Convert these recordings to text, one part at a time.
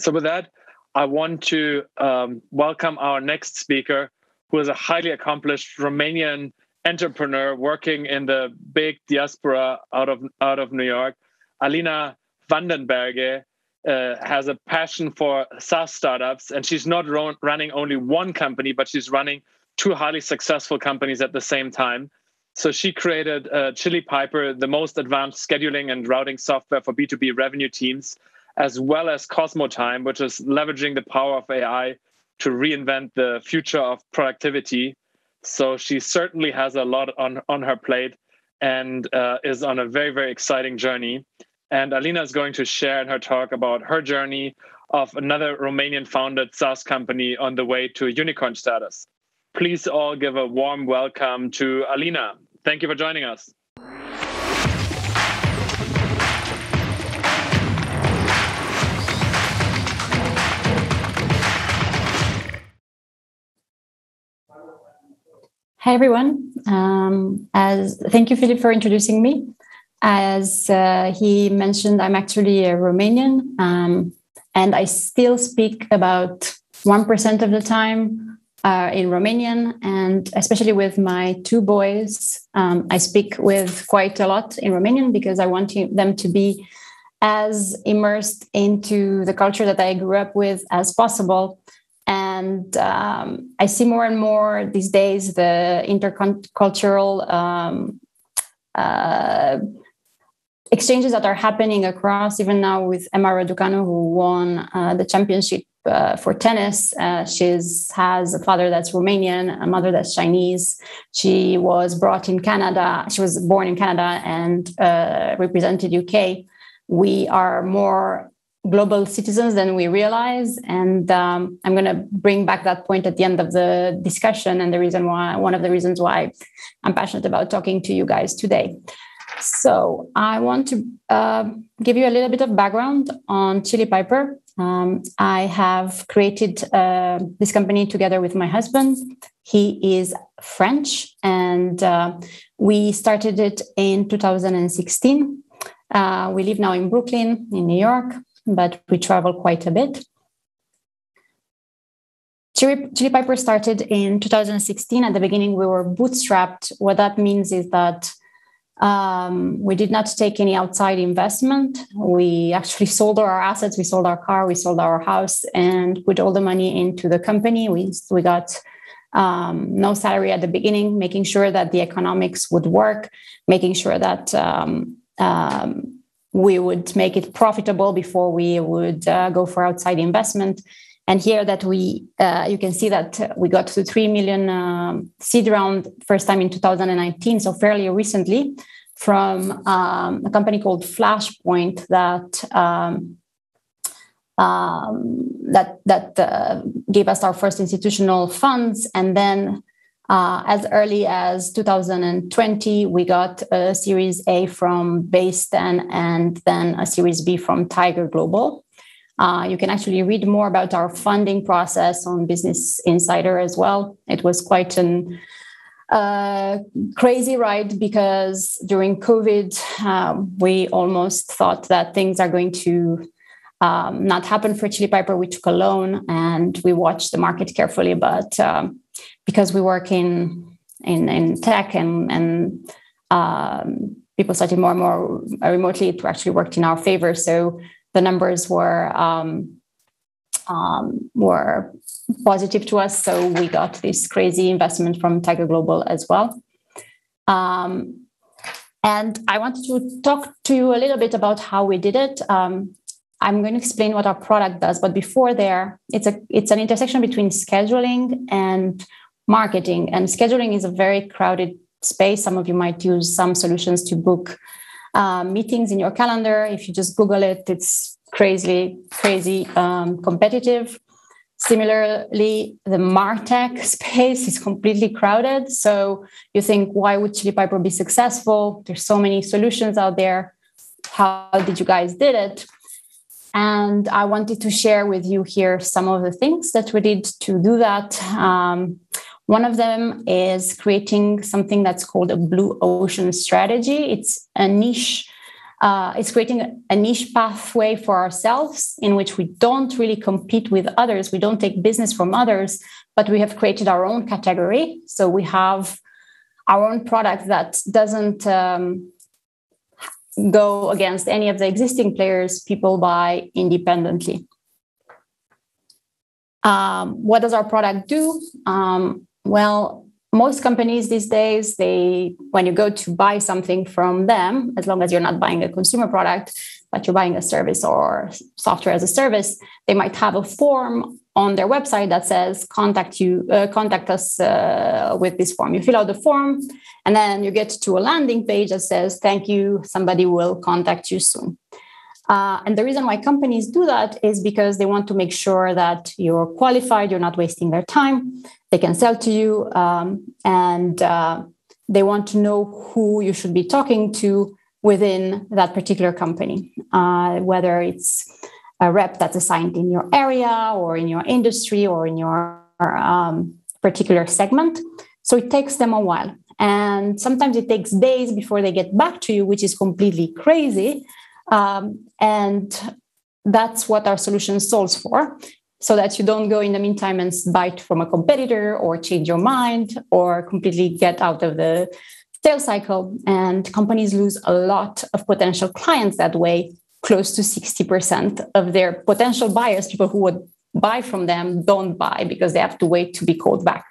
So with that, I want to welcome our next speaker, who is a highly accomplished Romanian entrepreneur working in the big diaspora out of New York. Alina Vandenberghe has a passion for SaaS startups, and she's not running only one company, but she's running two highly successful companies at the same time. So she created Chili Piper, the most advanced scheduling and routing software for B2B revenue teams, as well as Cosmo Time, which is leveraging the power of AI to reinvent the future of productivity. So she certainly has a lot on her plate and is on a very, very exciting journey. And Alina is going to share in her talk about her journey of another Romanian-founded SaaS company on the way to unicorn status. Please all give a warm welcome to Alina. Thank you for joining us. Hi, everyone. Thank you, Philip, for introducing me. As he mentioned, I'm actually a Romanian, and I still speak about 1% of the time in Romanian, and especially with my two boys, I speak with quite a lot in Romanian because I want them to be as immersed into the culture that I grew up with as possible. And I see more and more these days the intercultural exchanges that are happening across, even now with Emma Raducanu, who won the championship for tennis. She has a father that's Romanian, a mother that's Chinese. She was brought in Canada. She was born in Canada and represented UK. We are more global citizens than we realize. And I'm going to bring back that point at the end of the discussion and one of the reasons why I'm passionate about talking to you guys today. So I want to give you a little bit of background on Chili Piper. I have created this company together with my husband. He is French, and we started it in 2016. We live now in Brooklyn, in New York, but we travel quite a bit. Chili Piper started in 2016. At the beginning, we were bootstrapped. What that means is that we did not take any outside investment. We actually sold our assets. We sold our car, we sold our house, and put all the money into the company. We got no salary at the beginning, making sure that the economics would work, making sure that we would make it profitable before we would go for outside investment. And here that you can see that we got to 3 million seed round first time in 2019, so fairly recently, from a company called Flashpoint that gave us our first institutional funds. And then as early as 2020, we got a Series A from Baysten and then a Series B from Tiger Global. You can actually read more about our funding process on Business Insider as well. It was quite an crazy ride because during COVID, we almost thought that things are going to not happen for Chili Piper. We took a loan and we watched the market carefully, but because we work in tech and people started more and more remotely, it actually worked in our favor. So the numbers were positive to us. So we got this crazy investment from Tiger Global as well. And I wanted to talk to you a little bit about how we did it. I'm going to explain what our product does, but before there, it's an intersection between scheduling and marketing. And scheduling is a very crowded space. Some of you might use some solutions to book meetings in your calendar. If you just Google it, it's crazy competitive. Similarly, the MarTech space is completely crowded. So you think, why would Chili Piper be successful? There's so many solutions out there. How did you guys did it? And I wanted to share with you here some of the things that we did to do that. One of them is creating something that's called a blue ocean strategy. It's a niche It's creating a niche pathway for ourselves in which we don't really compete with others. We don't take business from others, but we have created our own category. So we have our own product that doesn't go against any of the existing players people buy independently. What does our product do? Well, most companies these days, when you go to buy something from them, as long as you're not buying a consumer product, but you're buying a service or software as a service, they might have a form on their website that says, contact us with this form. You fill out the form, and then you get to a landing page that says, thank you, somebody will contact you soon. And the reason why companies do that is because they want to make sure that you're qualified, you're not wasting their time, they can sell to you, and they want to know who you should be talking to within that particular company, whether it's a rep that's assigned in your area or in your industry or in your particular segment. So it takes them a while. And sometimes it takes days before they get back to you, which is completely crazy. And that's what our solution solves for, so that you don't go in the meantime and buy from a competitor or change your mind or completely get out of the sales cycle. And companies lose a lot of potential clients that way. Close to 60% of their potential buyers, people who would buy from them, don't buy because they have to wait to be called back.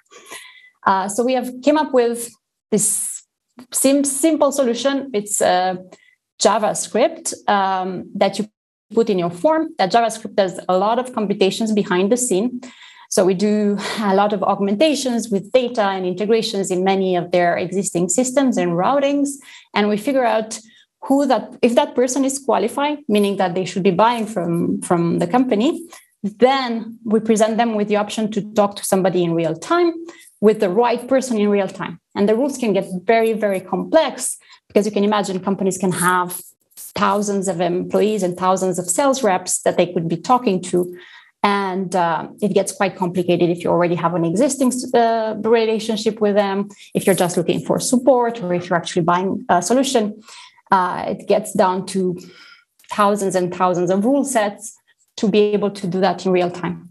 So we have came up with this simple solution. It's JavaScript that you put in your form. That JavaScript does a lot of computations behind the scene. So we do a lot of augmentations with data and integrations in many of their existing systems and routings. And we figure out if that person is qualified, meaning that they should be buying from the company, then we present them with the option to talk to somebody in real time with the right person in real time. And the rules can get very, very complex, because you can imagine companies can have thousands of employees and thousands of sales reps that they could be talking to. And it gets quite complicated if you already have an existing relationship with them, if you're just looking for support, or if you're actually buying a solution. It gets down to thousands and thousands of rule sets to be able to do that in real time.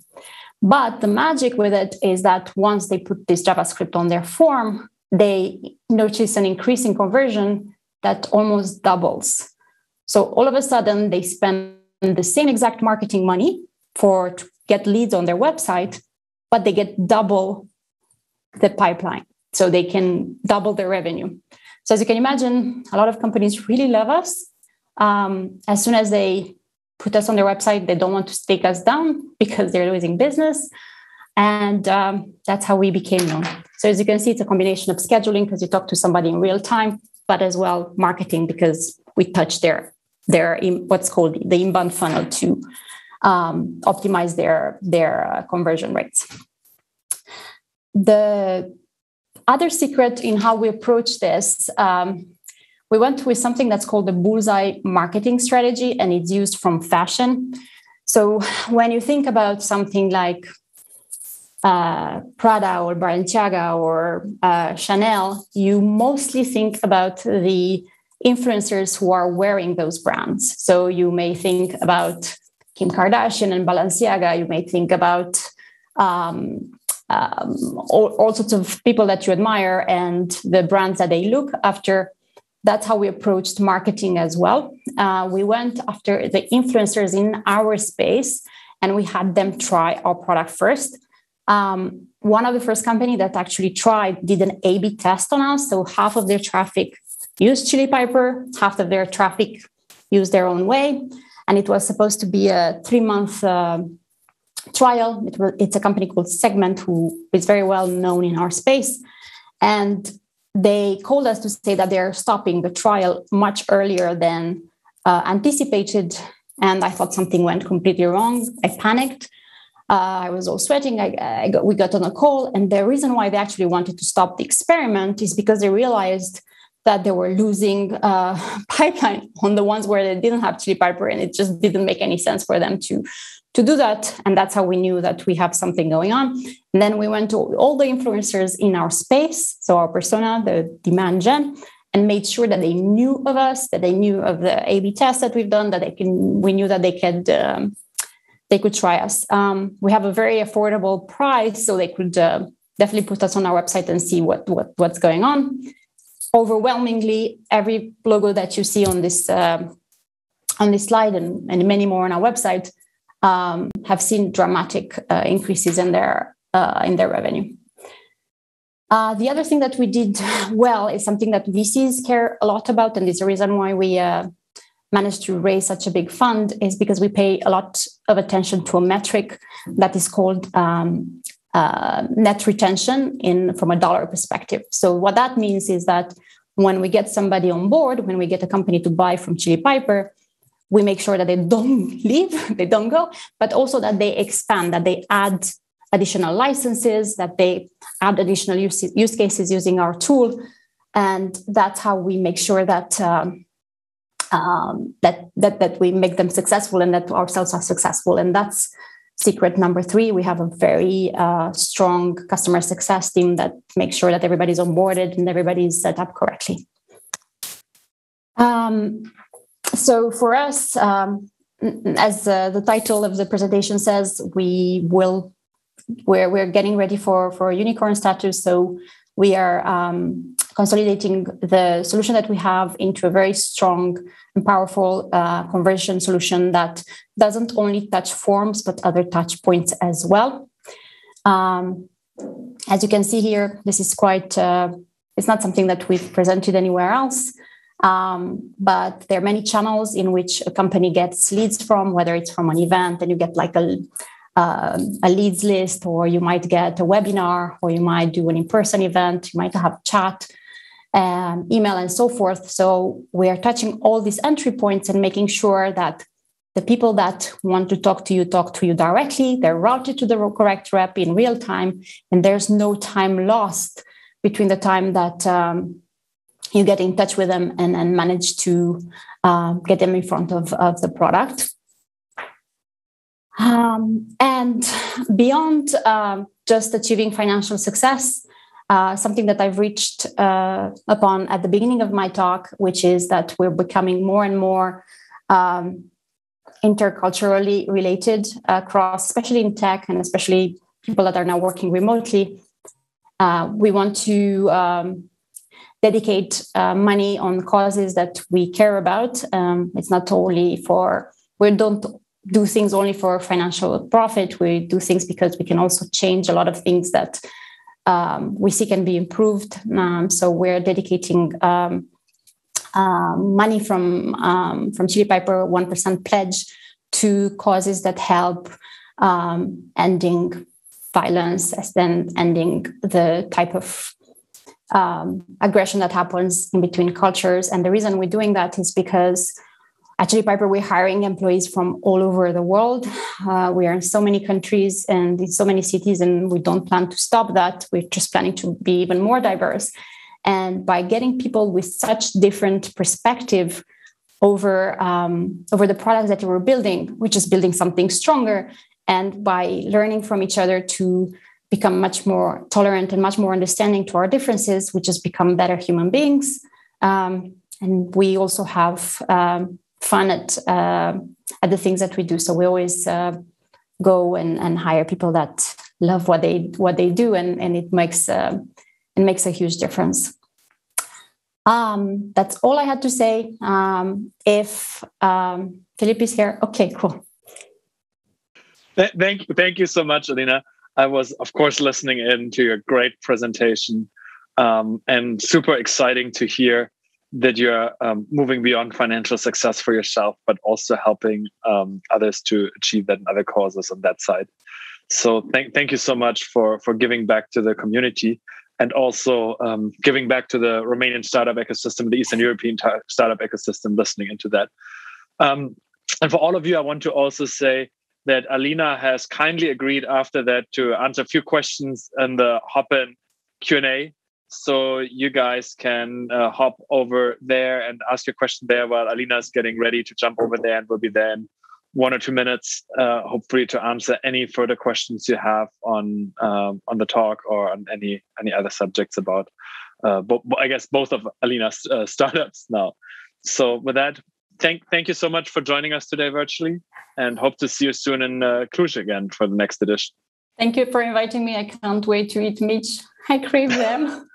But the magic with it is that once they put this JavaScript on their form, they notice an increase in conversion that almost doubles. So all of a sudden, they spend the same exact marketing money to get leads on their website, but they get double the pipeline. So they can double their revenue. So as you can imagine, a lot of companies really love us. As soon as they put us on their website, they don't want to take us down because they're losing business. And that's how we became known. So as you can see, it's a combination of scheduling, because you talk to somebody in real time, but as well marketing, because we touch their what's called the inbound funnel to optimize their conversion rates. The other secret in how we approach this, we went with something that's called the bullseye marketing strategy, and it's used from fashion. So when you think about something like Prada or Balenciaga or Chanel, you mostly think about the influencers who are wearing those brands. So you may think about Kim Kardashian and Balenciaga. You may think about all sorts of people that you admire and the brands that they look after. That's how we approached marketing as well. We went after the influencers in our space, and we had them try our product first. One of the first company that actually did an A/B test on us. So half of their traffic used Chili Piper, half of their traffic used their own way. And it was supposed to be a 3-month trial. It's a company called Segment, who is very well known in our space. And they called us to say that they're stopping the trial much earlier than anticipated. And I thought something went completely wrong. I panicked. I was all sweating. We got on a call. And the reason why they actually wanted to stop the experiment is because they realized that they were losing pipeline on the ones where they didn't have Chili Piper, and it just didn't make any sense for them to do that. And that's how we knew that we have something going on. And then we went to all the influencers in our space, so our persona, the demand gen, and made sure that they knew of us, that they knew of the A/B test that we've done, that we knew that they could try us. We have a very affordable price, so they could definitely put us on our website and see what's going on. Overwhelmingly, every logo that you see on this slide and many more on our website have seen dramatic increases in their revenue. The other thing that we did well is something that VCs care a lot about, and it's the reason why we managed to raise such a big fund, is because we pay a lot of attention to a metric that is called net retention from a dollar perspective. So what that means is that when we get somebody on board, when we get a company to buy from Chili Piper, we make sure that they don't leave, they don't go, but also that they expand, that they add additional licenses, that they add additional use cases using our tool. And that's how we make sure that that we make them successful and that ourselves are successful. And that's secret number 3. We have a very strong customer success team that makes sure that everybody's onboarded and everybody's set up correctly. So for us, as the title of the presentation says, we're getting ready for unicorn status. So we are consolidating the solution that we have into a very strong and powerful conversion solution that doesn't only touch forms, but other touch points as well. As you can see here, this is quite, it's not something that we've presented anywhere else, but there are many channels in which a company gets leads from, whether it's from an event and you get like a leads list, or you might get a webinar, or you might do an in-person event, you might have chat, email, and so forth. So we are touching all these entry points and making sure that the people that want to talk to you directly. They're routed to the correct rep in real time, and there's no time lost between the time that you get in touch with them and manage to get them in front of the product. And beyond just achieving financial success, something that I've reached upon at the beginning of my talk, which is that we're becoming more and more interculturally related across, especially in tech, and especially people that are now working remotely. We want to dedicate money on causes that we care about. It's not only we don't do things only for financial profit. We do things because we can also change a lot of things that we see can be improved. So we're dedicating money from Chili Piper 1% pledge to causes that help ending violence, and ending the type of aggression that happens in between cultures. And the reason we're doing that is because at Chili Piper, we're hiring employees from all over the world. We are in so many countries and in so many cities, and we don't plan to stop that. We're just planning to be even more diverse. And by getting people with such different perspective over the products that we're building, we're just building something stronger. And by learning from each other to become much more tolerant and much more understanding to our differences, we just become better human beings. And we also have fun at the things that we do. So we always go and hire people that love what they do, and it makes a huge difference. That's all I had to say. If Philippe is here, okay, cool. Thank you so much, Alina. I was, of course, listening in to your great presentation, and super exciting to hear that you're moving beyond financial success for yourself, but also helping others to achieve that and other causes on that side. So thank you so much for giving back to the community, and also giving back to the Romanian startup ecosystem, the Eastern European startup ecosystem, listening into that. And for all of you, I want to also say that Alina has kindly agreed after that to answer a few questions in the Hop-In Q&A. So you guys can hop over there and ask your question there while Alina is getting ready to jump over there, and we'll be there in 1 or 2 minutes, hopefully, to answer any further questions you have on the talk or on any other subjects about I guess both of Alina's startups now. So with that, thank you so much for joining us today virtually, and hope to see you soon in Cluj again for the next edition. Thank you for inviting me. I can't wait to eat meat. I crave them.